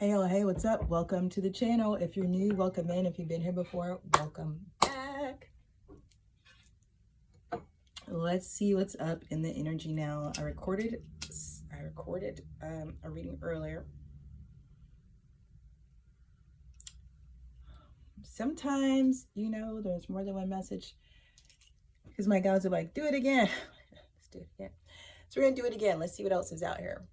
Hey, what's up? Welcome to the channel. If you're new, welcome in. If you've been here before, welcome back. Let's see what's up in the energy now. I recorded a reading earlier. Sometimes, there's more than one message because my guys are like, do it again. Let's do it again. So we're going to do it again. Let's see what else is out here.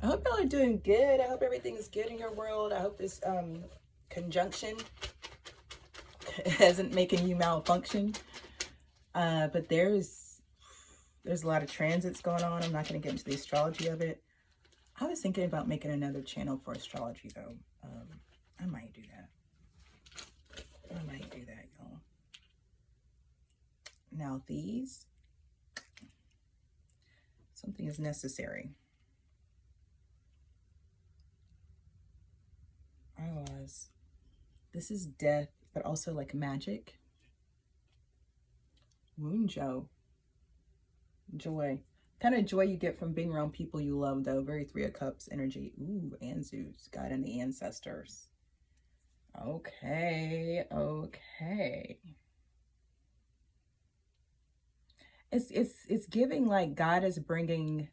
I hope y'all are doing good. I hope everything is good in your world. I hope this conjunction isn't making you malfunction. But there's a lot of transits going on. I'm not going to get into the astrology of it. I was thinking about making another channel for astrology, though. I might do that. Y'all. Now these, something is necessary. Otherwise, this is death, but also like magic. Woonjo. Joy. Kind of joy you get from being around people you love, though. Very Three of Cups energy. Ooh, and Zeus. God and the ancestors. Okay. It's giving like God is bringing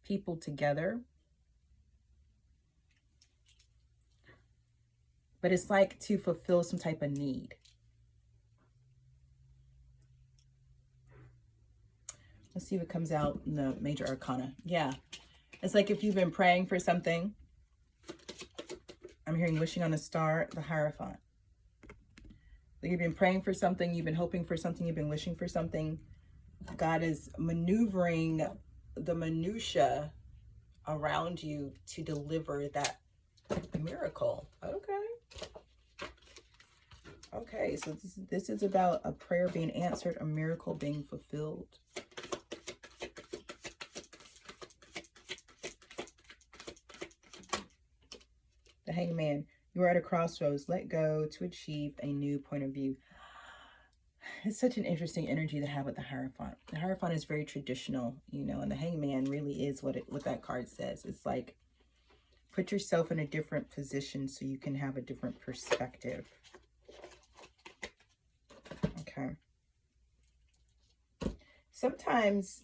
people together. But it's like to fulfill some type of need. Let's see what comes out in the major arcana. Yeah. It's like if you've been praying for something. I'm hearing wishing on a star, the Hierophant. Like you've been praying for something, you've been hoping for something, you've been wishing for something. God is maneuvering the minutia around you to deliver that miracle. Okay, so this is about a prayer being answered, a miracle being fulfilled. The Hangman, you are at a crossroads. Let go to achieve a new point of view. It's such an interesting energy to have with the Hierophant. The Hierophant is very traditional, and the Hangman really is what that card says. It's like, put yourself in a different position so you can have a different perspective. Okay. Sometimes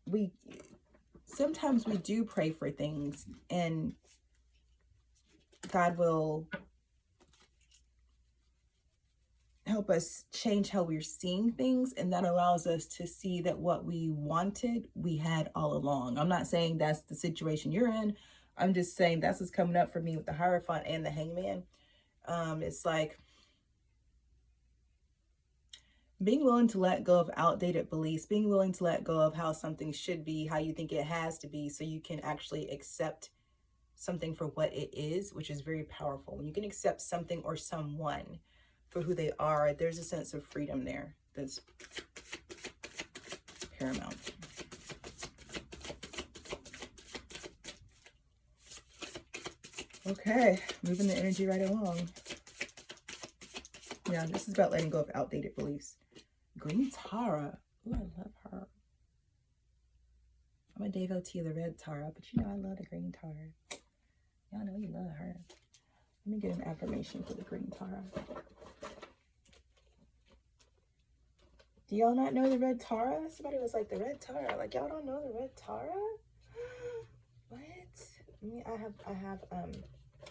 we do pray for things and God will help us change how we're seeing things, and that allows us to see that what we wanted we had all along. I'm not saying that's the situation you're in. I'm just saying that's what's coming up for me with the Hierophant and the Hangman. It's like being willing to let go of outdated beliefs, being willing to let go of how something should be, how you think it has to be, so you can actually accept something for what it is, which is very powerful. When you can accept something or someone for who they are, there's a sense of freedom there that's paramount. Okay, moving the energy right along. Yeah, this is about letting go of outdated beliefs. Green Tara. Ooh, I love her. I'm a devotee of the red Tara, but I love the green Tara. Y'all know you love her. Let me get an affirmation for the green Tara. Do y'all not know the red Tara? Somebody was like, the red Tara. Like, y'all don't know the red Tara? What?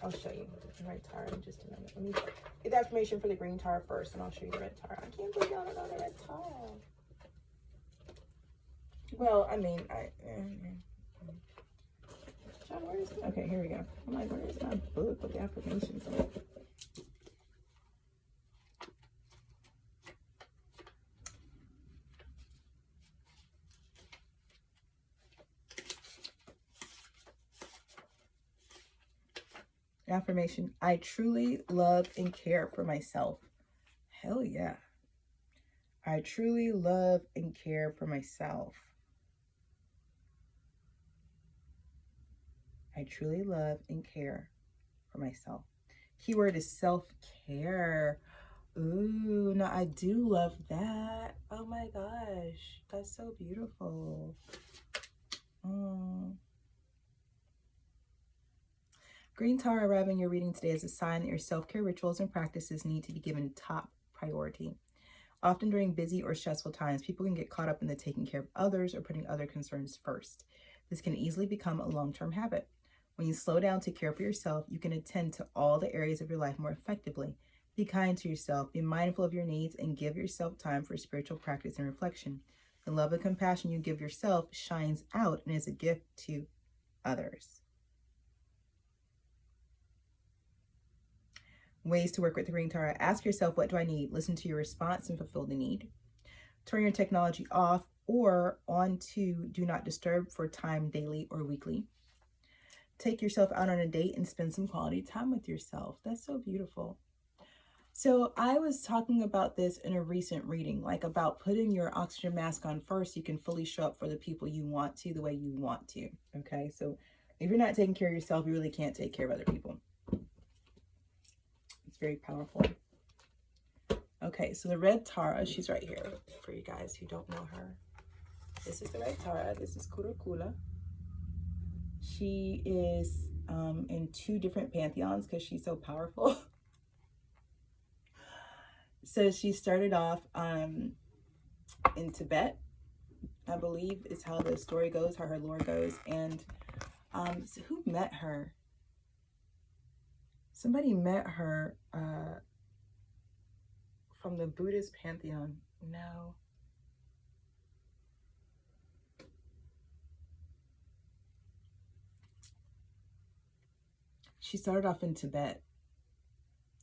I'll show you the red Tara in just a minute. Let me get the affirmation for the green Tara first, and I'll show you the red Tara. I can't believe y'all don't know the red Tara. Well, I mean, John, where's... Okay, here we go. I'm like, where's my book with the affirmations? Affirmation: I truly love and care for myself. Hell yeah. I truly love and care for myself. I truly love and care for myself. Keyword is self-care. Ooh, no, I do love that. Oh my gosh, that's so beautiful. Green Tara arriving your reading today is a sign that your self-care rituals and practices need to be given top priority. Often during busy or stressful times, people can get caught up in the taking care of others or putting other concerns first. This can easily become a long-term habit. When you slow down to care for yourself, you can attend to all the areas of your life more effectively. Be kind to yourself, be mindful of your needs, and give yourself time for spiritual practice and reflection. The love and compassion you give yourself shines out and is a gift to others. Ways to work with the Green Tara. Ask yourself, what do I need? Listen to your response and fulfill the need. Turn your technology off or on to do not disturb for time daily or weekly. Take yourself out on a date and spend some quality time with yourself. That's so beautiful. So I was talking about this in a recent reading, like about putting your oxygen mask on first. You can fully show up for the people you want to, the way you want to. Okay, so if you're not taking care of yourself, you really can't take care of other people. It's very powerful. Okay, so the red Tara, she's right here for you guys who don't know her. This is the red Tara. This is Kurukula. She is in 2 different pantheons because she's so powerful. So she started off in Tibet, I believe is how the story goes, how her lore goes. And so who met her? Somebody met her from the Buddhist pantheon. No. She started off in Tibet,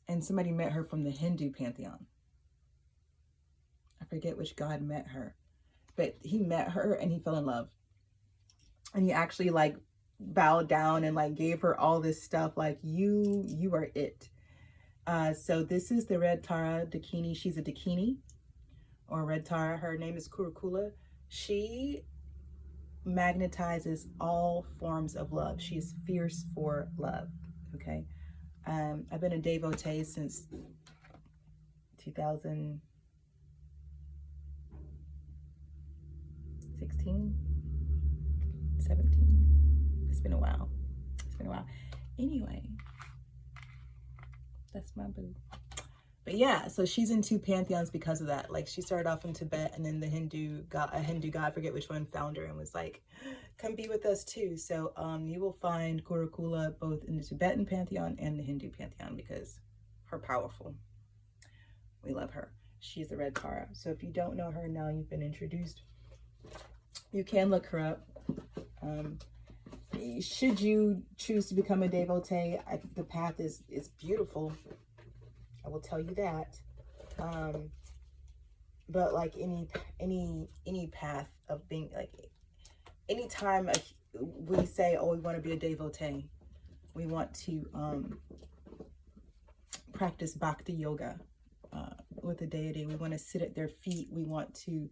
and somebody met her from the Hindu pantheon. I forget which god met her, but he met her and he fell in love. And he actually like bowed down and like gave her all this stuff, like you are it. So this is the red Tara Dakini. She's a Dakini or red Tara. Her name is Kurukula. She magnetizes all forms of love. She's fierce for love. Okay. I've been a devotee since 2016, 17. It's been a while. Anyway, that's my boo. But yeah, so she's in 2 pantheons because of that. Like she started off in Tibet, and then the Hindu god, I forget which one, found her and was like, come be with us too. So you will find Kurukula both in the Tibetan pantheon and the Hindu pantheon because her powerful. We love her. She's the red Tara. So if you don't know her now, you've been introduced. You can look her up. Should you choose to become a devotee, the path is beautiful. I will tell you that. But like any path of being, like anytime we say, oh, we want to be a devotee, we want to practice bhakti yoga with the deity. We want to sit at their feet. We want to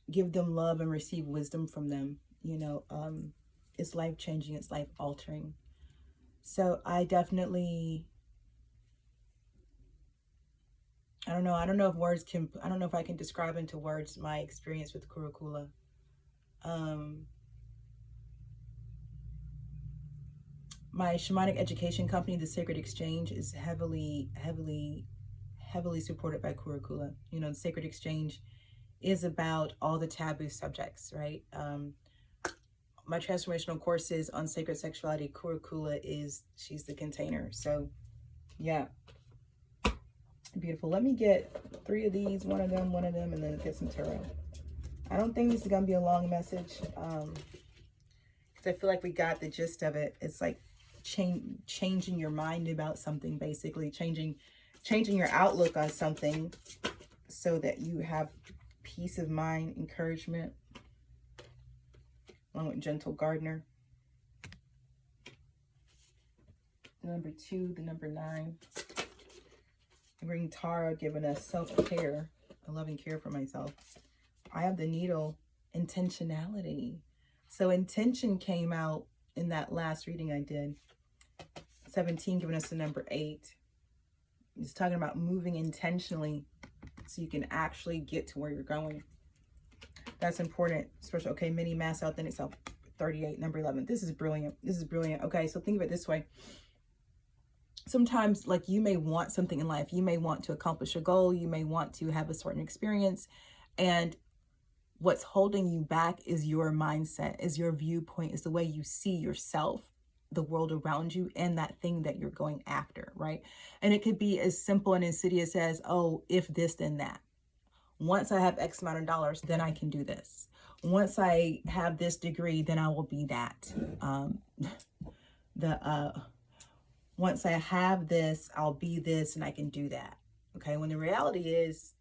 give them love and receive wisdom from them. You know, it's life-changing, it's life-altering. So I definitely, I don't know if I can describe into words my experience with Kurukula. My shamanic education company, the Sacred Exchange, is heavily supported by Kurukula. You know, the Sacred Exchange is about all the taboo subjects, right? My transformational courses on sacred sexuality, Kurukula she's the container. So yeah, beautiful. Let me get 3 of these, one of them, and then get some tarot. I don't think this is gonna be a long message, because I feel like we got the gist of it. It's like changing your mind about something, basically changing your outlook on something so that you have peace of mind, encouragement, along with Gentle Gardener. The number 2, the number 9. Green Tara giving us self-care, a loving care for myself. I have the Needle, intentionality. So intention came out in that last reading I did. 17 giving us the number 8. It's talking about moving intentionally so you can actually get to where you're going. That's important, especially, okay, mini mass authentic self, 38, number 11. This is brilliant. This is brilliant. Okay, so think of it this way. Sometimes, like, you may want something in life. You may want to accomplish a goal. You may want to have a certain experience. And what's holding you back is your mindset, is your viewpoint, is the way you see yourself, the world around you, and that thing that you're going after, right? And it could be as simple and insidious as, oh, if this, then that. Once I have X amount of dollars, then I can do this. Once I have this degree, then I will be that. Once I have this, I'll be this, and I can do that. Okay, when the reality is,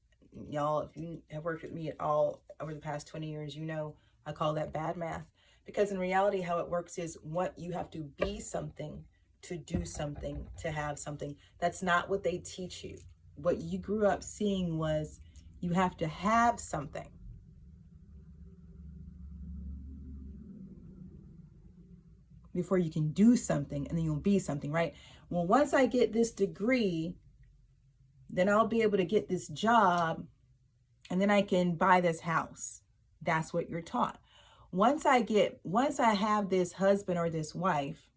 y'all, if you have worked with me at all over the past 20 years, you know I call that bad math. Because in reality, how it works is what you have to be something to do something, to have something. That's not what they teach you. What you grew up seeing was you have to have something. Before you can do something, and then you'll be something, right? Well, once I get this degree, then I'll be able to get this job, and then I can buy this house. That's what you're taught. Once I have this husband or this wife,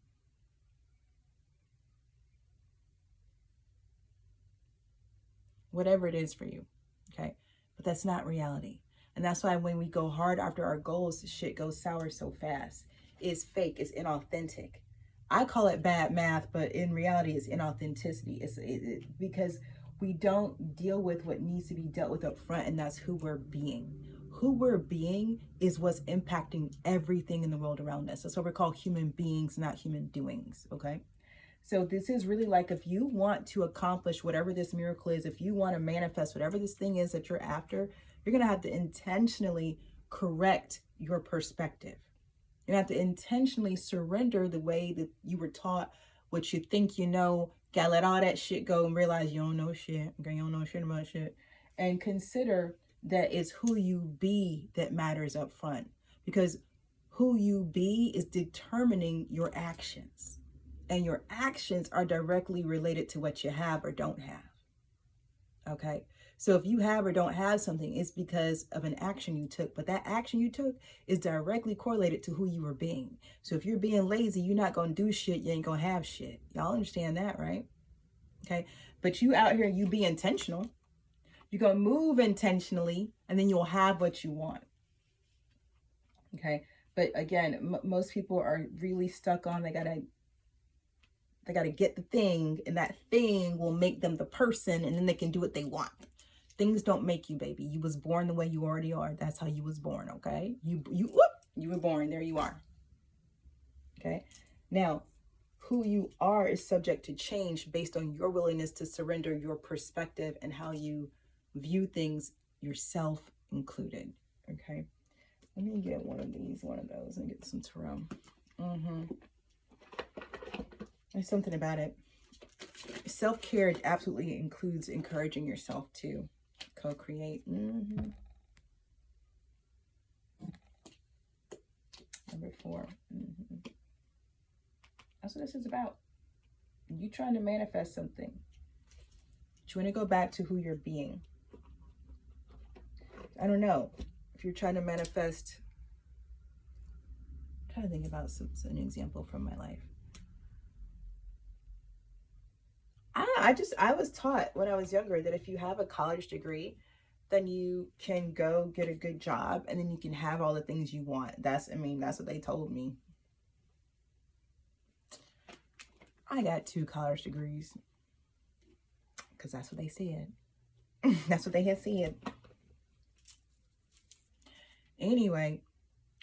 whatever it is for you, okay? But that's not reality. And that's why when we go hard after our goals, shit goes sour so fast. It's fake, it's inauthentic. I call it bad math, but in reality, it's inauthenticity. It's because we don't deal with what needs to be dealt with up front, and that's who we're being. Who we're being is what's impacting everything in the world around us. That's what we're called human beings, not human doings, okay? So this is really like, if you want to accomplish whatever this miracle is, if you want to manifest whatever this thing is that you're after, you're going to have to intentionally correct your perspective. You're going to have to intentionally surrender the way that you were taught, what you think you know, gotta let all that shit go and realize you don't know shit. Okay, you don't know shit about shit. And consider that it's who you be that matters up front. Because who you be is determining your actions. And your actions are directly related to what you have or don't have. Okay? So if you have or don't have something, it's because of an action you took. But that action you took is directly correlated to who you were being. So if you're being lazy, you're not going to do shit. You ain't going to have shit. Y'all understand that, right? Okay. But you out here, you be intentional. You're going to move intentionally, and then you'll have what you want. Okay. But again, most people are really stuck on, they got to get the thing, and that thing will make them the person, and then they can do what they want. Things don't make you, baby. You was born the way you already are. That's how you was born, okay? You were born. There you are. Okay? Now, who you are is subject to change based on your willingness to surrender your perspective and how you view things, yourself included, okay? Let me get one of those, and get some tarot. There's something about it. Self-care absolutely includes encouraging yourself to co-create. Number 4. That's what this is about. You trying to manifest something. You want to go back to who you're being. I don't know. If you're trying to manifest, I'm trying to think about an example from my life. I was taught when I was younger that if you have a college degree, then you can go get a good job, and then you can have all the things you want. That's what they told me. I got 2 college degrees because that's what they said. That's what they had said. Anyway,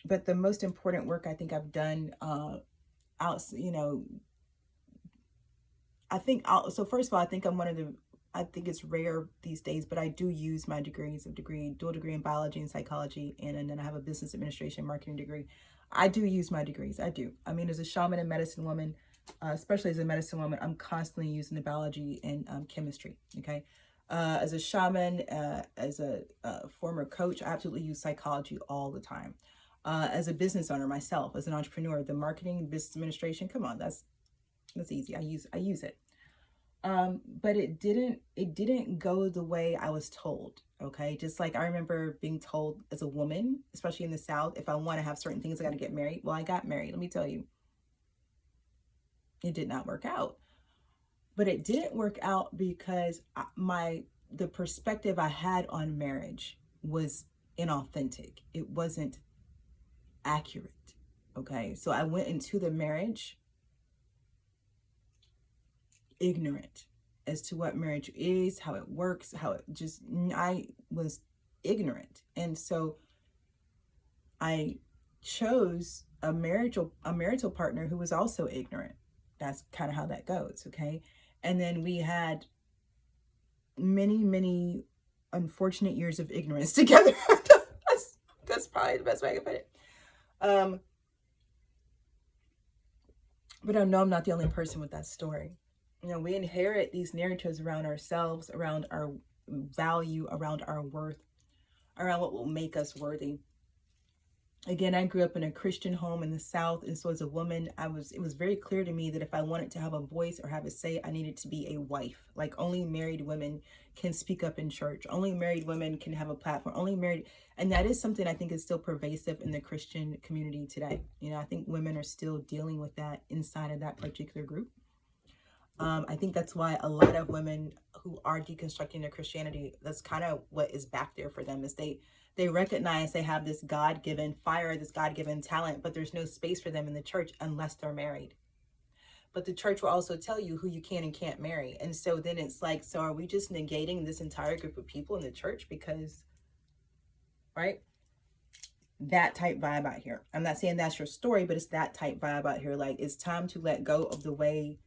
but the most important work I think I've done, so first of all, I think I think it's rare these days, but I do use my degrees, dual degree in biology and psychology, and then I have a business administration marketing degree. I do use my degrees. I do. I mean, as a shaman and medicine woman, especially as a medicine woman, I'm constantly using the biology and chemistry, okay? As a shaman, as a former coach, I absolutely use psychology all the time. As a business owner myself, as an entrepreneur, the marketing, business administration, come on, that's easy. I use it. But it didn't go the way I was told. Okay. Just like I remember being told as a woman, especially in the South, if I want to have certain things, I got to get married. Well, I got married. Let me tell you, it did not work out. But it didn't work out because the perspective I had on marriage was inauthentic. It wasn't accurate. Okay. So I went into the marriage ignorant as to what marriage is, how it works, I was ignorant. And so I chose a marital partner who was also ignorant. That's kind of how that goes. Okay. And then we had many unfortunate years of ignorance together. that's probably the best way I can put it. But I know I'm not the only person with that story. You know, we inherit these narratives around ourselves, around our value, around our worth, around what will make us worthy. Again, I grew up in a Christian home in the South, and so as a woman, it was very clear to me that if I wanted to have a voice or have a say, I needed to be a wife. Like, only married women can speak up in church. Only married women can have a platform. And that is something I think is still pervasive in the Christian community today. You know, I think women are still dealing with that inside of that particular group. I think that's why a lot of women who are deconstructing their Christianity, that's kind of what is back there for them, is they recognize they have this God-given fire, this God-given talent, but there's no space for them in the church unless they're married. But the church will also tell you who you can and can't marry. And so then it's like, so are we just negating this entire group of people in the church? Because, right? That type vibe out here. I'm not saying that's your story, but it's that type vibe out here. Like, it's time to let go of the way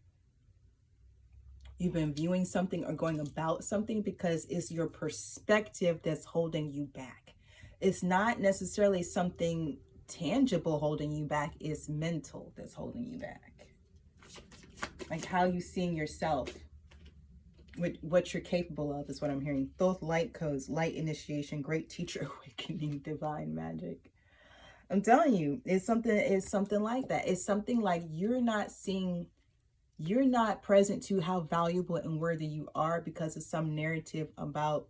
you've been viewing something or going about something, because it's your perspective that's holding you back. It's not necessarily something tangible holding you back. It's mental that's holding you back. Like how you seeing yourself, what you're capable of is what I'm hearing. Both light codes, light initiation, great teacher awakening, divine magic. I'm telling you, it's something like that. It's something like you're not present to how valuable and worthy you are because of some narrative about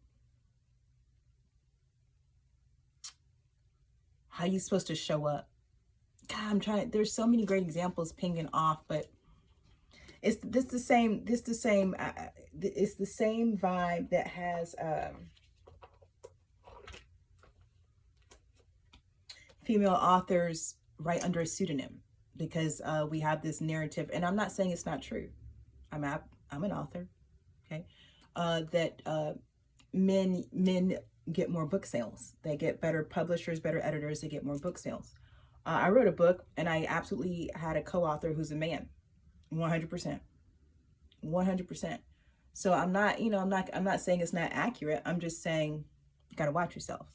how you're supposed to show up. God, there's so many great examples pinging off, but it's the same vibe that has female authors write under a pseudonym, because we have this narrative, and I'm not saying it's not true. I'm an author, okay? That men get more book sales. They get better publishers, better editors. They get more book sales. I wrote a book, and I absolutely had a co-author who's a man, 100%. So I'm not saying it's not accurate. I'm just saying you got to watch yourself.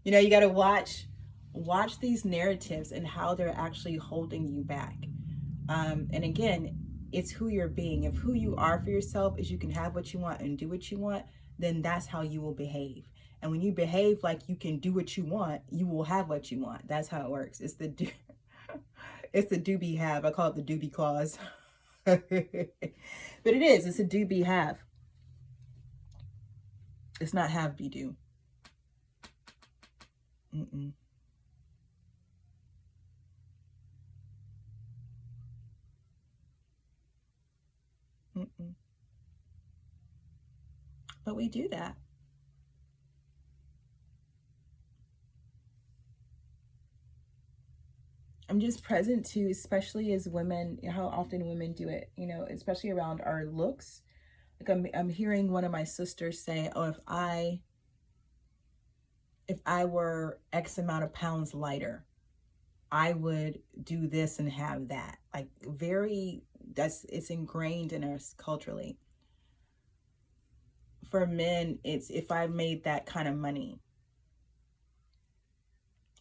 You know, you got to watch these narratives and how they're actually holding you back. And again, it's who you're being. If who you are for yourself is you can have what you want and do what you want, then that's how you will behave. And when you behave like you can do what you want, you will have what you want. That's how it works. It's the do be have. I call it the do be clause. But it is. It's a do be have. It's not have be do. Mm-mm. Mm-mm. But we do that. I'm just present to, especially as women, how often women do it, you know, especially around our looks. Like I'm hearing one of my sisters say, oh, if I were X amount of pounds lighter, I would do this and have that. Like it's ingrained in us culturally. For men, it's if I made that kind of money,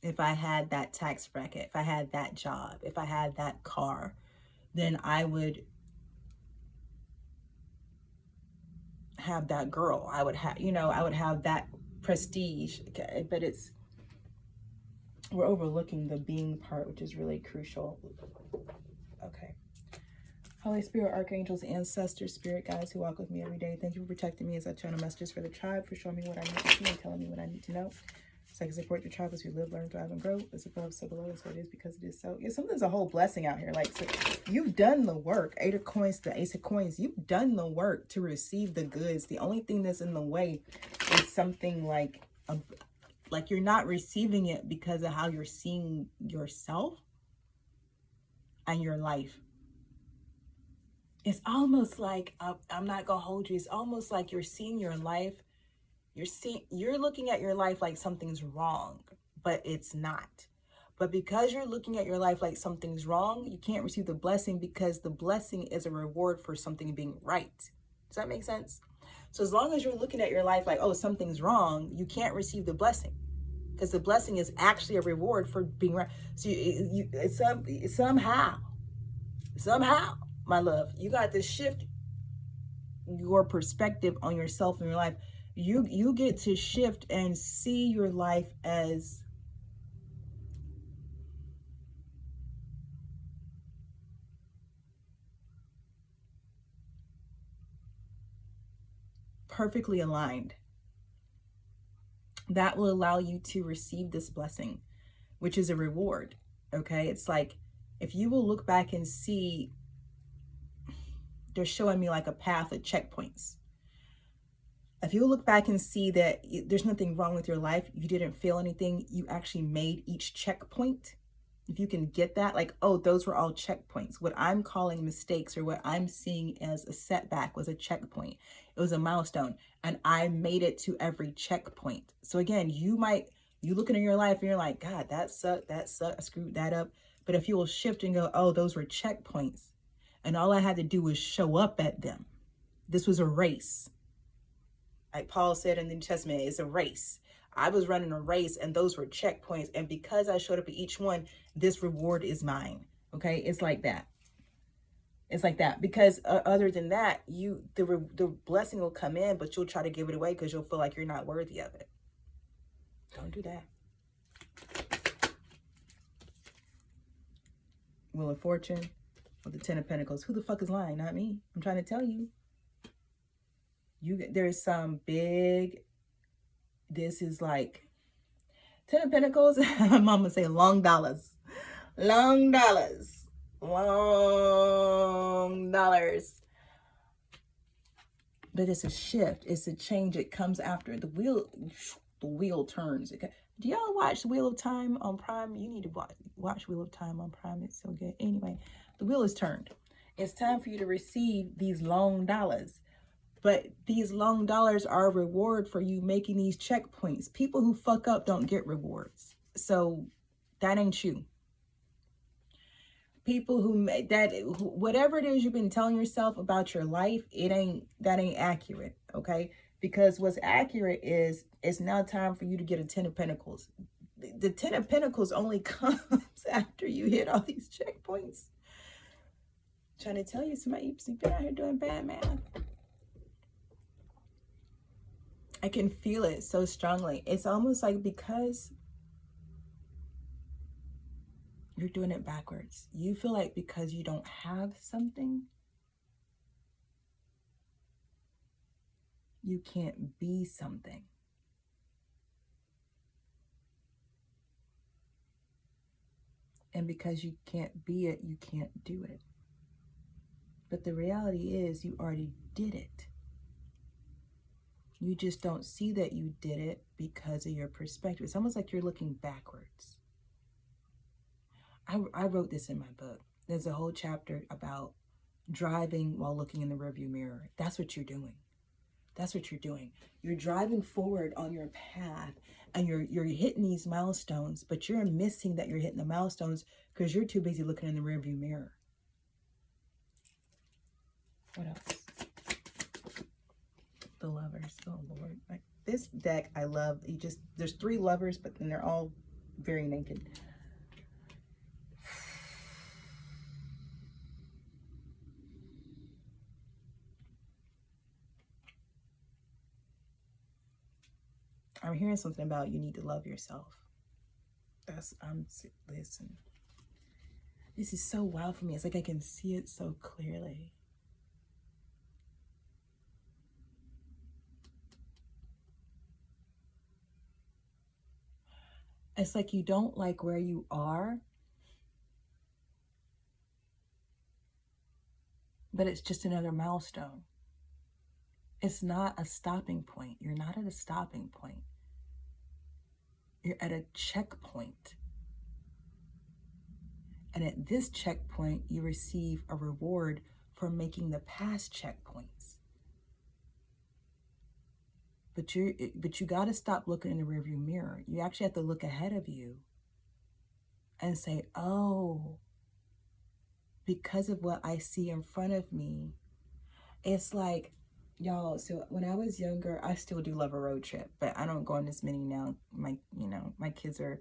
if I had that tax bracket, if I had that job, if I had that car, then I would have that girl. I would have that prestige. Okay? But we're overlooking the being part, which is really crucial. Okay. Holy Spirit, archangels, ancestors, spirit guides who walk with me every day. Thank you for protecting me as I channel messages for the tribe, for showing me what I need to see and telling me what I need to know. So I can support the tribe as we live, learn, thrive, and grow. As above, so below, so it is because it is so. Yeah, something's a whole blessing out here. Like, so you've done the work. Eight of coins, the ace of coins. You've done the work to receive the goods. The only thing that's in the way is something like you're not receiving it because of how you're seeing yourself and your life. It's almost like, I'm not gonna hold you, it's almost like you're seeing your life, you're looking at your life like something's wrong, but it's not. But because you're looking at your life like something's wrong, you can't receive the blessing because the blessing is a reward for something being right. Does that make sense? So as long as you're looking at your life like, oh, something's wrong, you can't receive the blessing because the blessing is actually a reward for being right. So somehow, my love, you got to shift your perspective on yourself and your life. You get to shift and see your life as perfectly aligned. That will allow you to receive this blessing, which is a reward. Okay, it's like if you will look back and see, they're showing me like a path of checkpoints. If you look back and see that there's nothing wrong with your life, you didn't feel anything, you actually made each checkpoint. If you can get that, like, oh, those were all checkpoints. What I'm calling mistakes or what I'm seeing as a setback was a checkpoint. It was a milestone and I made it to every checkpoint. So again, you looking at your life and you're like, God, that sucked, I screwed that up. But if you will shift and go, oh, those were checkpoints and all I had to do was show up at them. This was a race. Like Paul said in the New Testament, it's a race. I was running a race and those were checkpoints. And because I showed up at each one, this reward is mine. Okay. It's like that. It's like that. Because other than that, the blessing will come in, but you'll try to give it away because you'll feel like you're not worthy of it. Don't do that. Wheel of Fortune with the Ten of Pentacles. Who the fuck is lying? Not me. I'm trying to tell you. There's some big, this is like Ten of Pentacles. My mama say long dollars. Long dollars. Long dollars. But it's a shift. It's a change. It comes after the wheel turns. Okay. Do y'all watch Wheel of Time on Prime? You need to watch Wheel of Time on Prime. It's so good. Anyway, the wheel is turned. It's time for you to receive these long dollars. But these long dollars are a reward for you making these checkpoints. People who fuck up don't get rewards. So that ain't you. People who make that, whatever it is you've been telling yourself about your life, that ain't accurate. Okay. Because what's accurate is it's now time for you to get a Ten of Pentacles. The Ten of Pentacles only comes after you hit all these checkpoints. I'm trying to tell you, somebody, you've been out here doing bad math. I can feel it so strongly. It's almost like because you're doing it backwards. You feel like because you don't have something, you can't be something. And because you can't be it, you can't do it. But the reality is you already did it. You just don't see that you did it because of your perspective. It's almost like you're looking backwards. I wrote this in my book. There's a whole chapter about driving while looking in the rearview mirror. That's what you're doing. That's what you're doing. You're driving forward on your path and you're hitting these milestones, but you're missing that you're hitting the milestones because you're too busy looking in the rearview mirror. What else? The Lovers. Oh Lord. Like this deck I love. There's 3 lovers, but then they're all very naked. I'm hearing something about you need to love yourself. Listen. This is so wild for me. It's like I can see it so clearly. It's like you don't like where you are, but it's just another milestone. It's not a stopping point. You're not at a stopping point. You're at a checkpoint. And at this checkpoint, you receive a reward for making the past checkpoints. But you got to stop looking in the rearview mirror. You actually have to look ahead of you and say, oh, because of what I see in front of me. It's like, y'all, so when I was younger, I still do love a road trip, but I don't go on as many now. My kids are,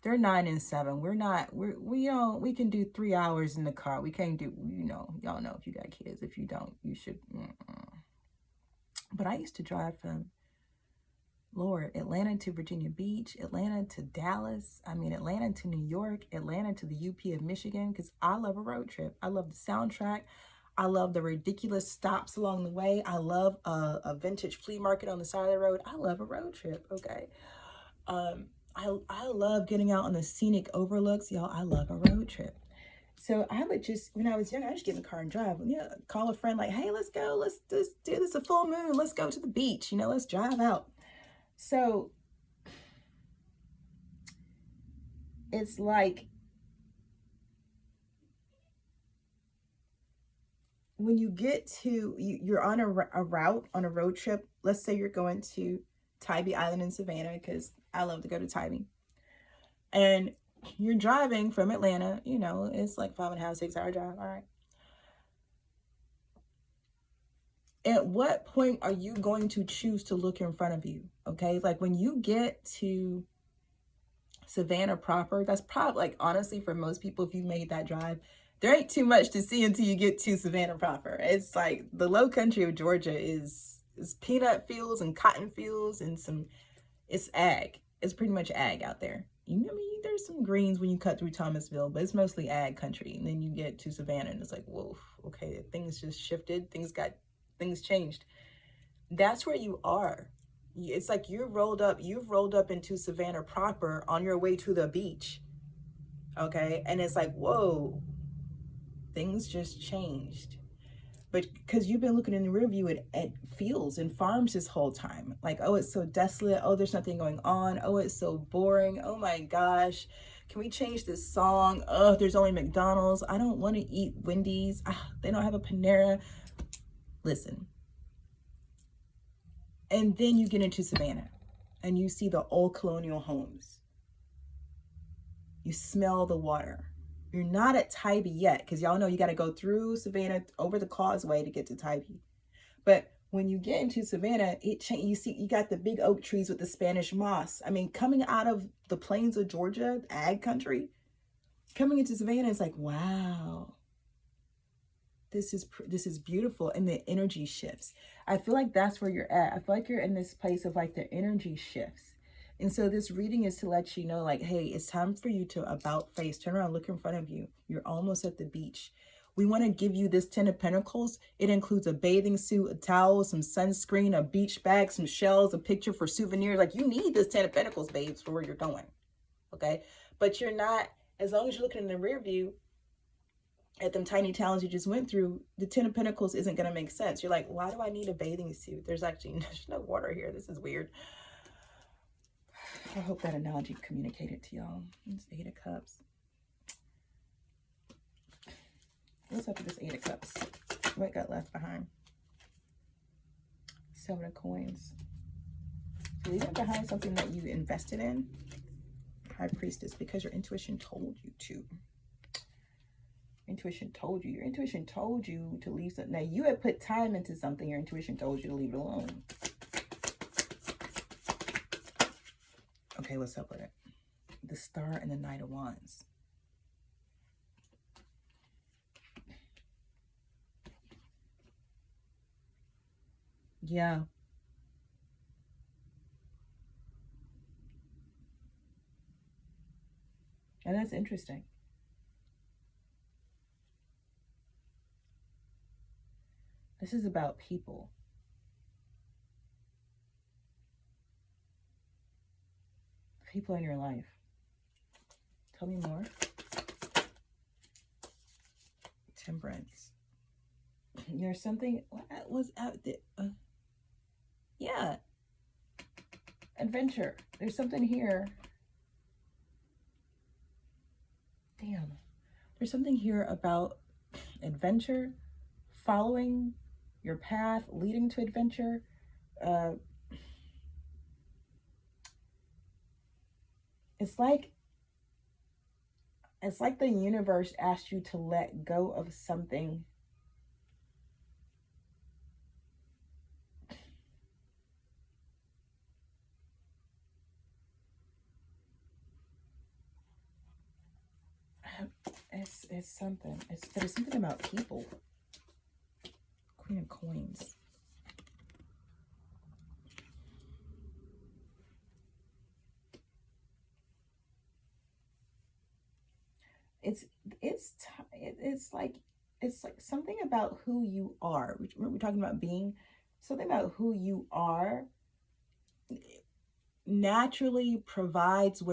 they're 9 and 7. We can do 3 hours in the car. We can't do, y'all know if you got kids. If you don't, you should. But I used to drive from, Lord, Atlanta to Virginia Beach, Atlanta to Dallas, Atlanta to New York, Atlanta to the UP of Michigan, because I love a road trip. I love the soundtrack. I love the ridiculous stops along the way. I love a vintage flea market on the side of the road. I love a road trip, okay? I love getting out on the scenic overlooks. Y'all, I love a road trip. So I would just, when I was young, I just get in the car and drive. Call a friend like, hey, let's go. Let's do this, a full moon. Let's go to the beach. Let's drive out. So it's like when you get to, you're on a route, on a road trip. Let's say you're going to Tybee Island in Savannah, because I love to go to Tybee. And you're driving from Atlanta, it's like 5.5, 6 hour drive. All right. At what point are you going to choose to look in front of you? Okay. Like when you get to Savannah proper, that's probably, like, honestly, for most people, if you made that drive, there ain't too much to see until you get to Savannah proper. It's like the low country of Georgia is peanut fields and cotton fields and it's ag. It's pretty much ag out there. There's some greens when you cut through Thomasville, but it's mostly ag country. And then you get to Savannah and it's like, whoa, okay, things just shifted. Things changed. That's where you are. It's like you've rolled up into Savannah proper on your way to the beach. Okay. And it's like, whoa, things just changed. But because you've been looking in the rear view at fields and farms this whole time. Like, oh, it's so desolate. Oh, there's nothing going on. Oh, it's so boring. Oh my gosh. Can we change this song? Oh, there's only McDonald's. I don't want to eat Wendy's. They don't have a Panera. Listen. And then you get into Savannah and you see the old colonial homes. You smell the water. You're not at Tybee yet, because y'all know you got to go through Savannah over the causeway to get to Tybee. But when you get into Savannah, you see you got the big oak trees with the Spanish moss. Coming out of the plains of Georgia, ag country, coming into Savannah, it's like, wow, this is beautiful, and the energy shifts. I feel like that's where you're at. I feel like you're in this place of like the energy shifts. And so this reading is to let you know, like, hey, it's time for you to about face, turn around, look in front of you. You're almost at the beach. We want to give you this 10 of Pentacles. It includes a bathing suit, a towel, some sunscreen, a beach bag, some shells, a picture for souvenirs. Like, you need this 10 of Pentacles, babes, for where you're going. Okay. But you're not, as long as you're looking in the rear view at them tiny towels you just went through, the 10 of Pentacles isn't going to make sense. You're like, why do I need a bathing suit? There's no water here. This is weird. I hope that analogy communicated to y'all. It's 8 of Cups. What's up with this 8 of Cups? What got left behind? 7 of Coins. So leaving behind something that you invested in. High Priestess, because your intuition told you to. Intuition told you. Your intuition told you to leave something. Now, you had put time into something. Your intuition told you to leave it alone. Okay, what's up with it? The Star and the Knight of Wands. Yeah. And that's interesting. This is about people. People in your life. Tell me more. Temperance. There's something, what was out there? Yeah. Adventure. There's something here. Damn. There's something here about adventure, following your path, leading to adventure. It's like the universe asked you to let go of something. It's something. But it's something about people. Queen of Coins. It's like something about who you are. We're talking about being. Something about who you are naturally provides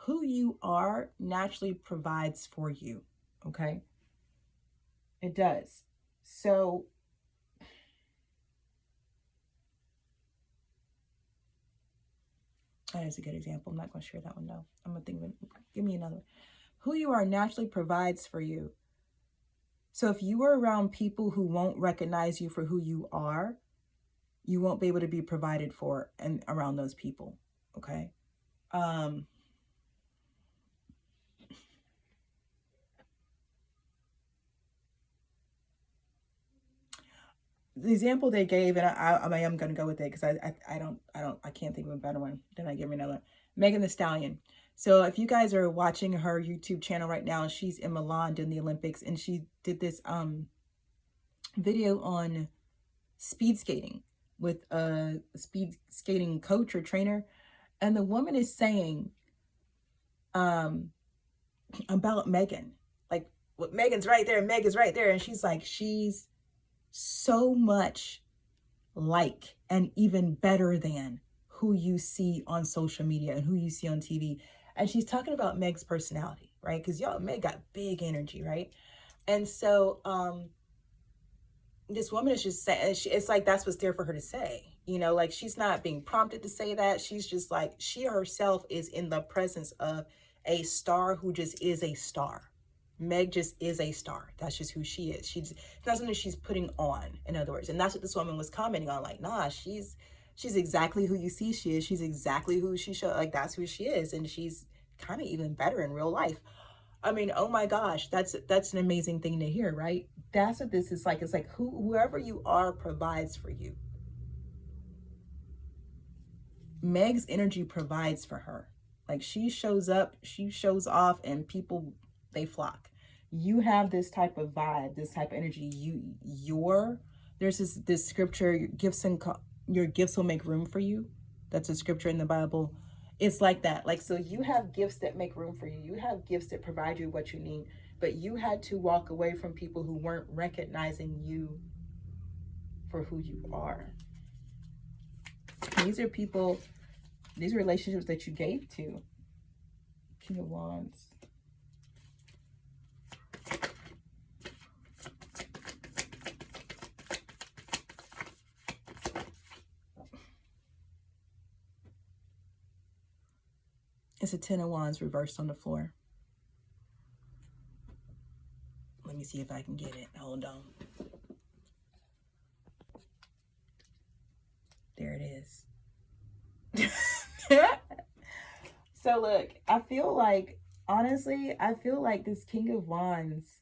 who you are naturally provides for you. Okay, it does. So that is a good example. I'm not going to share that one though. I'm going to think of it. Give me another. Who you are naturally provides for you. So if you are around people who won't recognize you for who you are, you won't be able to be provided for and around those people. Okay. The example they gave, and I am going to go with it because I can't think of a better one. Then I give me another. Megan Thee Stallion. So if you guys are watching her YouTube channel right now, she's in Milan doing the Olympics, and she did this video on speed skating with a speed skating coach or trainer, and the woman is saying about Megan, like, well, Megan's right there, Meg is right there, and she's like, she's so much like and even better than who you see on social media and who you see on TV. And she's talking about Meg's personality, right? Because y'all, Meg got big energy, right? And so this woman is just saying, it's like that's what's there for her to say, you know, like she's not being prompted to say that. She's just like, she herself is in the presence of a star who just is a star. Meg just is a star. That's just who she is. It's not something she's putting on, in other words. And that's what this woman was commenting on. Like, nah, she's exactly who you see she is. She's exactly who she showed. Like, that's who she is. And she's kind of even better in real life. I mean, oh my gosh, that's an amazing thing to hear, right? That's what this is like. It's like whoever you are provides for you. Meg's energy provides for her. Like, she shows up, she shows off, and people, they flock. You have this type of vibe, this type of energy. There's this scripture, your gifts will make room for you. That's a scripture in the Bible. It's like that. Like, so you have gifts that make room for you. You have gifts that provide you what you need, but you had to walk away from people who weren't recognizing you for who you are. These are people, these are relationships that you gave to. King of Wands. It's a 10 of Wands reversed on the floor. Let me see if I can get it. Hold on. There it is. So look, I feel like, honestly, I feel like this King of Wands,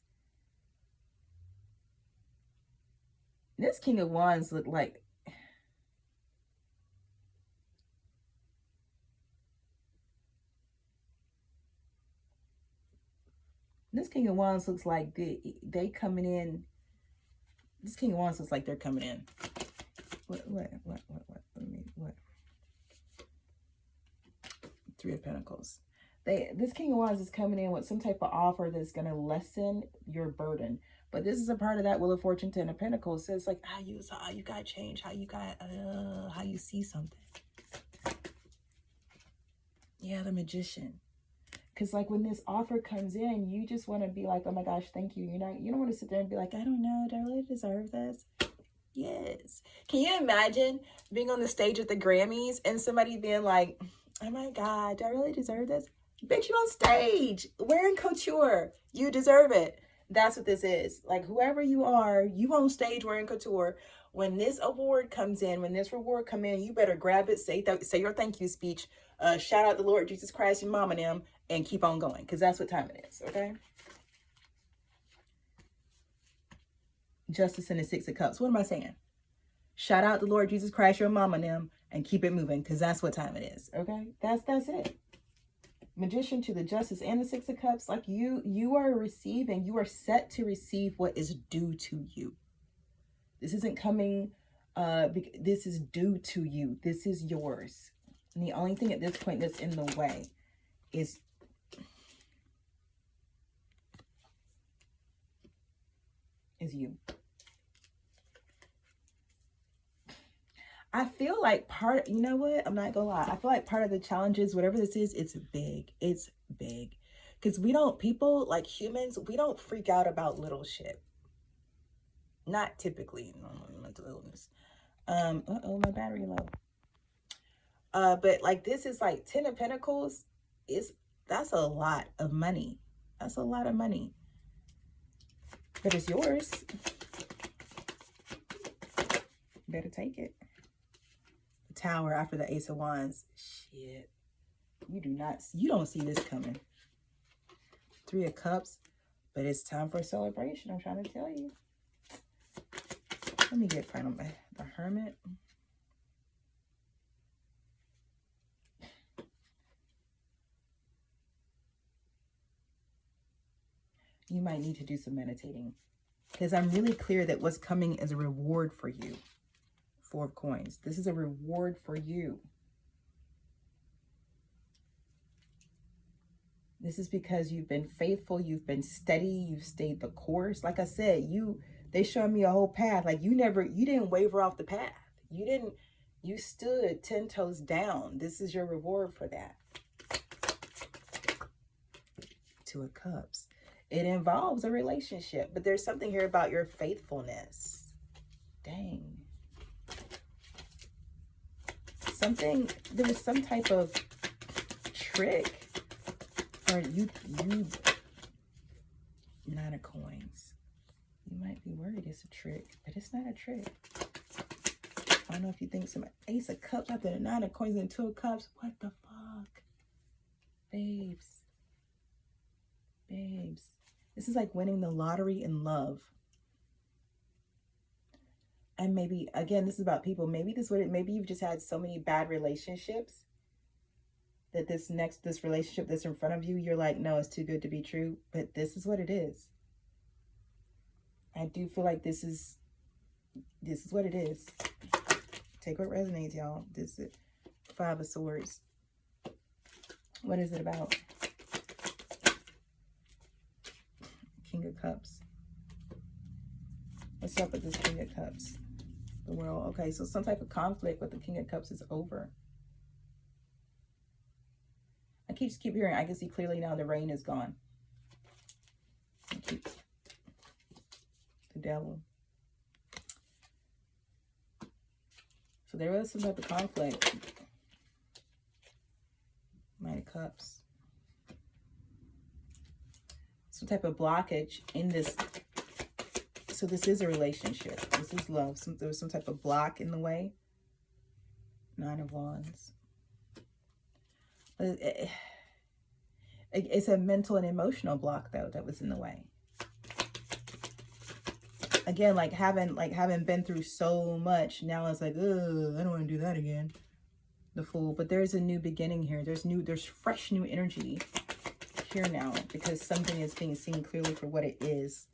look like, this King of Wands looks like they coming in. This King of Wands looks like they're coming in. What? Three of Pentacles. This King of Wands is coming in with some type of offer that's going to lessen your burden. But this is a part of that Wheel of Fortune, Ten of Pentacles. So it's like how you got to change, how you see something. Yeah, the Magician. Because like when this offer comes in, you just want to be like, oh my gosh, thank you. You don't want to sit there and be like, I don't know, do I really deserve this? Yes. Can you imagine being on the stage at the Grammys and somebody being like, oh my God, do I really deserve this? Bitch, you on stage wearing couture. You deserve it. That's what this is. Like whoever you are, you on stage wearing couture. When this award comes in, when this reward come in, you better grab it, say your thank you speech, shout out the Lord Jesus Christ, your mom and them, and keep on going. Because that's what time it is, okay? Justice and the Six of Cups. What am I saying? Shout out the Lord Jesus Christ, your mom and them, and keep it moving. Because that's what time it is, okay? That's it. Magician to the Justice and the Six of Cups. Like you are receiving, you are set to receive what is due to you. This isn't coming, this is due to you. This is yours. And the only thing at this point that's in the way is you. I feel like you know what? I'm not gonna lie. I feel like part of the challenge is whatever this is, it's big. It's big. Because people, like humans, we don't freak out about little shit. Not typically. Mental illness. Uh-oh, my battery low. But like this is like 10 of Pentacles. That's a lot of money. That's a lot of money. But it's yours. Better take it. The Tower after the Ace of Wands. Shit. You don't see this coming. 3 of Cups. But it's time for a celebration. I'm trying to tell you. Let me get final. The Hermit. You might need to do some meditating. Because I'm really clear that what's coming is a reward for you. 4 of Coins. This is a reward for you. This is because you've been faithful, you've been steady, you've stayed the course. Like I said, they showed me a whole path. Like you didn't waver off the path. You stood 10 toes down. This is your reward for that. 2 of Cups. It involves a relationship, but there's something here about your faithfulness. Dang. There was some type of trick. Or you 9 of Coins. You might be worried it's a trick, but it's not a trick. I don't know if you think some Ace of Cups after the 9 of Coins and 2 of Cups. What the fuck? Babes. This is like winning the lottery in love. And maybe, again, this is about people. Maybe you've just had so many bad relationships that this relationship that's in front of you, you're like, no, it's too good to be true. But this is what it is. I do feel like this is what it is. Take what resonates, y'all. This is 5 of Swords. What is it about? King of Cups. What's up with this King of Cups? The World. Okay, so some type of conflict with the King of Cups is over. I keep hearing, I can see clearly now the rain is gone. The Devil. So there was some type of conflict. Knight of Cups. Some type of blockage in this. So this is a relationship. This is love. There was some type of block in the way. 9 of Wands. It's a mental and emotional block though that was in the way. Again, like having been through so much, now it's like, ugh, I don't want to do that again. The Fool. But there's a new beginning here. There's fresh new energy here now because something is being seen clearly for what it is.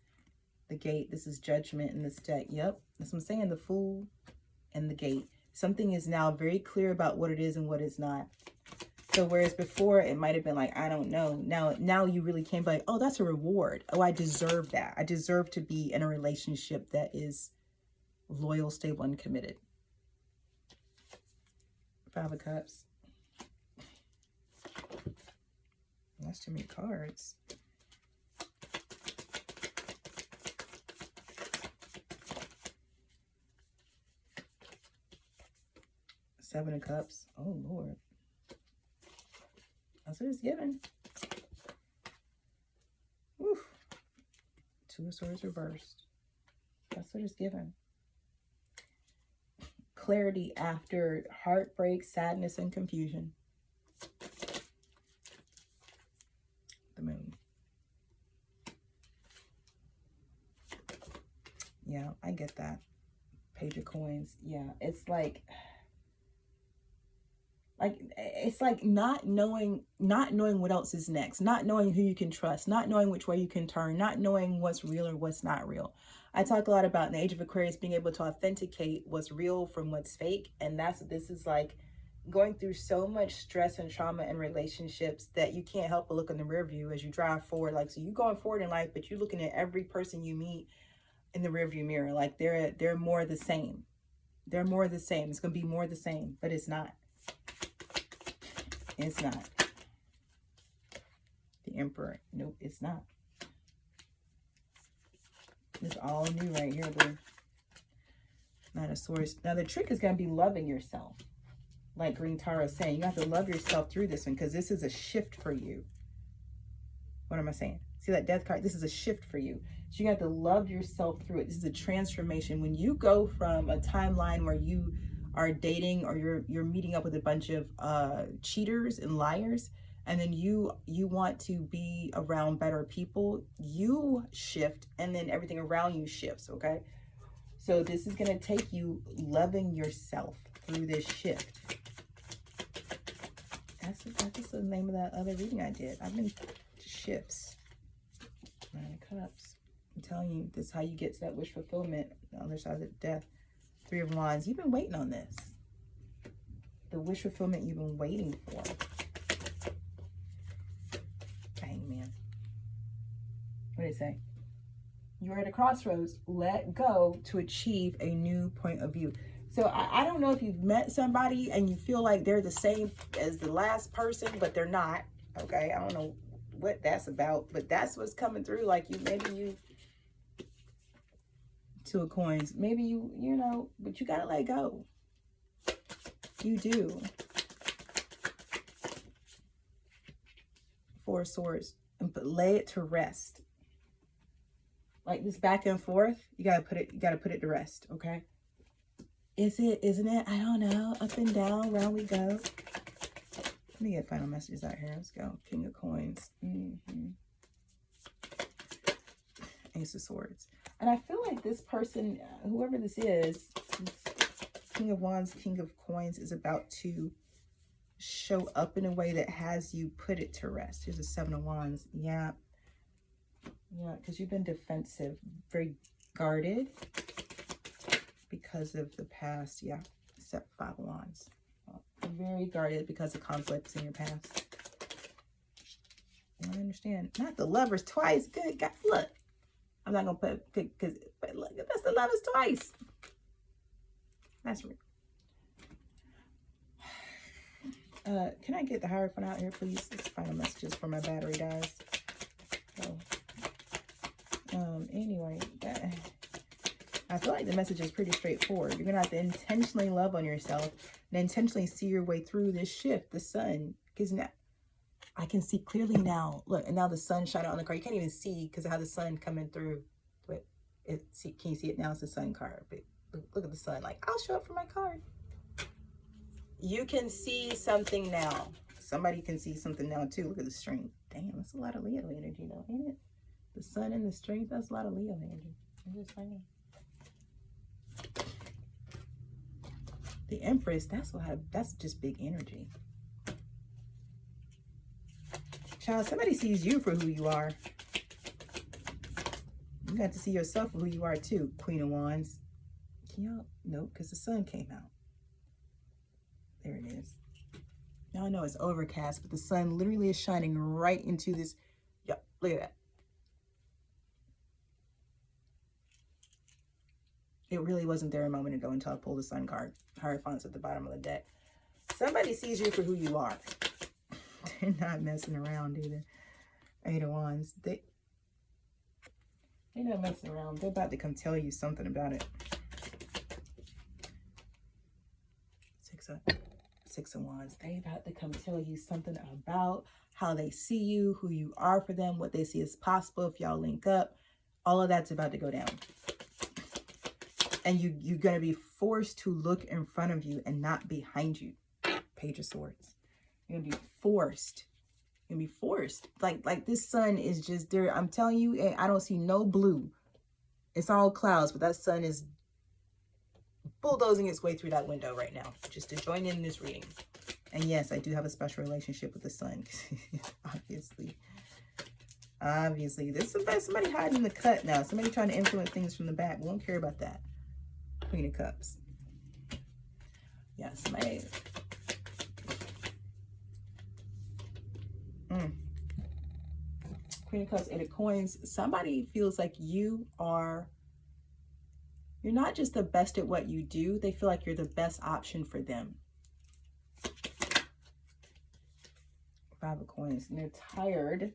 The Gate. This is Judgment in this deck. Yep, that's what I'm saying. The Fool and the Gate. Something is now very clear about what it is and what it's not. So whereas before it might have been like, I don't know. Now you really can be like, oh, that's a reward. Oh, I deserve that. I deserve to be in a relationship that is loyal, stable, and committed. 5 of Cups. That's too many cards. Seven of Cups. Oh, Lord. That's what it's given. Whew. 2 of Swords reversed. That's what it's given. Clarity after heartbreak, sadness, and confusion. The Moon. Yeah, I get that. Page of Coins. Yeah, it's like it's like not knowing what else is next, not knowing who you can trust, not knowing which way you can turn, not knowing what's real or what's not real. I talk a lot about in the Age of Aquarius being able to authenticate what's real from what's fake, and that's what this is like. Going through so much stress and trauma in relationships that you can't help but look in the rear view as you drive forward. Like, so you going forward in life, but you're looking at every person you meet in the rear view mirror. Like they're more the same. They're more the same. It's gonna be more the same, but it's not. It's not. The Emperor. Nope, it's not. It's all new right here, boo. Knight of Swords. Now, the trick is going to be loving yourself. Like Green Tara is saying, you have to love yourself through this one because this is a shift for you. What am I saying? See that Death card? This is a shift for you. So you have to love yourself through it. This is a transformation. When you go from a timeline where you are dating or you're meeting up with a bunch of cheaters and liars, and then you want to be around better people, you shift and then everything around you shifts, okay? So this is going to take you loving yourself through this shift. That's the name of that other reading I did. I've been shifts. 9 of Cups. I'm telling you, this is how you get to that wish fulfillment. The other side of death. 3 of Wands. You've been waiting on this. The wish fulfillment you've been waiting for. Hangman. What did it say? You're at a crossroads. Let go to achieve a new point of view. So I don't know if you've met somebody and you feel like they're the same as the last person, but they're not. Okay, I don't know what that's about, but that's what's coming through. Like maybe you 2 of Coins. Maybe you know, but you gotta let go. You do. 4 of Swords. But lay it to rest. Like this back and forth, you gotta put it to rest, okay? Is it, isn't it? I don't know. Up and down, round we go. Let me get final messages out here. Let's go. King of Coins. Ace of Swords. And I feel like this person, whoever this is, King of Wands, King of Coins, is about to show up in a way that has you put it to rest. Here's a 7 of Wands. Yeah. Yeah, because you've been defensive, very guarded because of the past. Yeah, except 5 of Wands. Very guarded because of conflicts in your past. I understand. Not the Lovers twice. Good God. Look, I'm not going to put, but look, that's the Lovers twice. That's real. Can I get the Hierophant out here, please? It's final messages for my battery dies. So, anyway, I feel like the message is pretty straightforward. You're going to have to intentionally love on yourself and intentionally see your way through this shift, the sun. Because now, I can see clearly now. Look, and now the sun shining on the card. You can't even see because of how the sun coming through. But can you see it now? It's the sun card. But look at the sun. Like, I'll show up for my card. You can see something now. Somebody can see something now too. Look at the strength. Damn, that's a lot of Leo energy though, ain't it? The sun and the strength, that's a lot of Leo energy. I'm just saying. The Empress, that's just big energy. Child, somebody sees you for who you are. You got to see yourself for who you are too, Queen of Wands. Can y'all? Nope, because the sun came out. There it is. Y'all know it's overcast, but the sun literally is shining right into this. Yep, look at that. It really wasn't there a moment ago until I pulled the sun card. Hierophants at the bottom of the deck. Somebody sees you for who you are. They're not messing around either. Eight of Wands. They're not messing around. They're about to come tell you something about it. Six of Wands. They about to come tell you something about how they see you, who you are for them, what they see as possible if y'all link up. All of that's about to go down. And you're going to be forced to look in front of you and not behind you. Page of Swords. You're going to be forced. You're going to be forced. Like this sun is just there. I'm telling you, I don't see no blue. It's all clouds, but that sun is bulldozing its way through that window right now, just to join in this reading. And yes, I do have a special relationship with the sun. Obviously. This is somebody hiding in the cut now. Somebody trying to influence things from the back. We don't care about that. Queen of Cups. Yes, my Queen of Cups, Eight of Coins. Somebody feels like you're not just the best at what you do. They feel like you're the best option for them. Five of Coins. And they're tired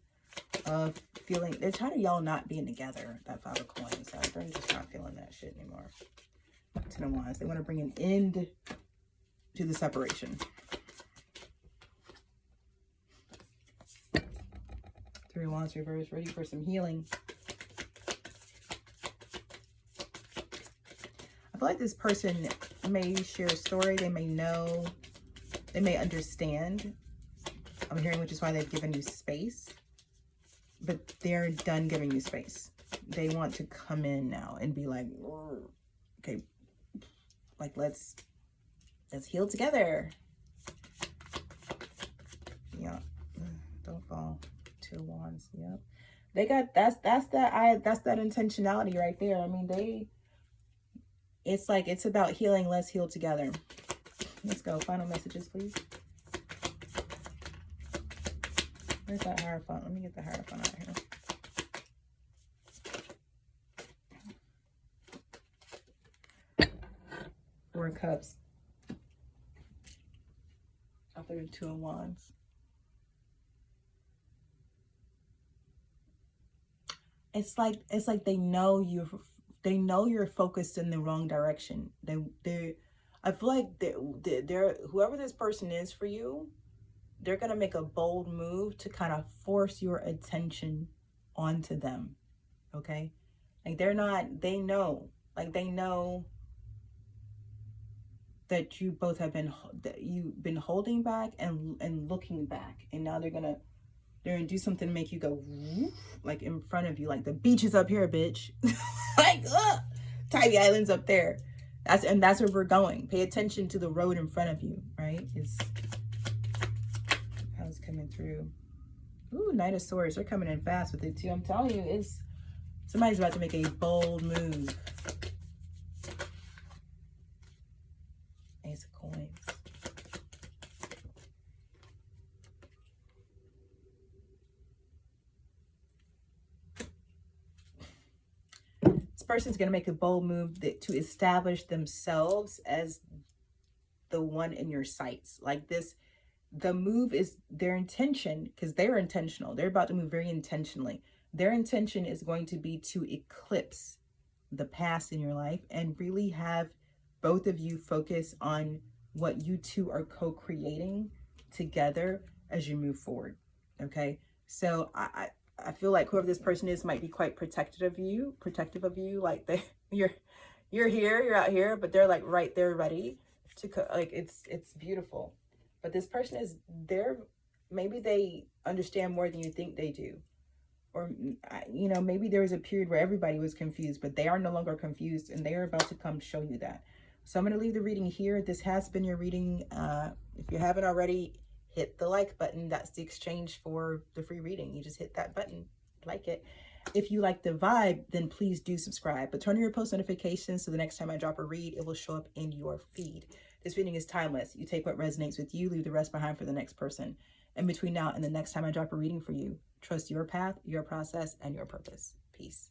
of they're tired of y'all not being together. That Five of Coins. They're just not feeling that shit anymore. Ten of Wands. They want to bring an end to the separation. Three of Wands reverse. Ready for some healing. I feel like this person may share a story. They may know. They may understand. I'm hearing, which is why they've given you space. But they're done giving you space. They want to come in now and be like, okay, like let's heal together. Yeah, don't fall. Two of Wands. Yep, they got that's that intentionality right there. I mean, it's like it's about healing. Let's heal together. Let's go. Final messages, please. Where's that Hierophant? Let me get the Hierophant out here. Four of Cups. Up there, Two of Wands. It's like they know you're focused in the wrong direction. I feel like they're whoever this person is for you, they're going to make a bold move to kind of force your attention onto them. Okay? Like they know that you both have you've been holding back and looking back. And now they're gonna do something to make you go like in front of you, like the beach is up here, bitch. Like, Tiny Island's up there. That's where we're going. Pay attention to the road in front of you, right? How's coming through? Ooh, Knight of Swords. They're coming in fast with it too. I'm telling you, somebody's about to make a bold move. Ace of Coins. This person's going to make a bold move to establish themselves as the one in your sights. Like this, the move is their intention, because they're intentional. They're about to move very intentionally. Their intention is going to be to eclipse the past in your life and really have both of you focus on what you two are co-creating together as you move forward. Okay, so I feel like whoever this person is might be quite protective of you. Like you're here, you're out here, but they're like right there ready to like it's beautiful. But this person is there. Maybe they understand more than you think they do. Or, you know, maybe there was a period where everybody was confused, but they are no longer confused, and they are about to come show you that. So I'm going to leave the reading here. This has been your reading. If you haven't already, hit the like button. That's the exchange for the free reading. You just hit that button, like it. If you like the vibe, then please do subscribe. But turn on your post notifications so the next time I drop a read, it will show up in your feed. This reading is timeless. You take what resonates with you, leave the rest behind for the next person. And between now and the next time I drop a reading for you, trust your path, your process, and your purpose. Peace.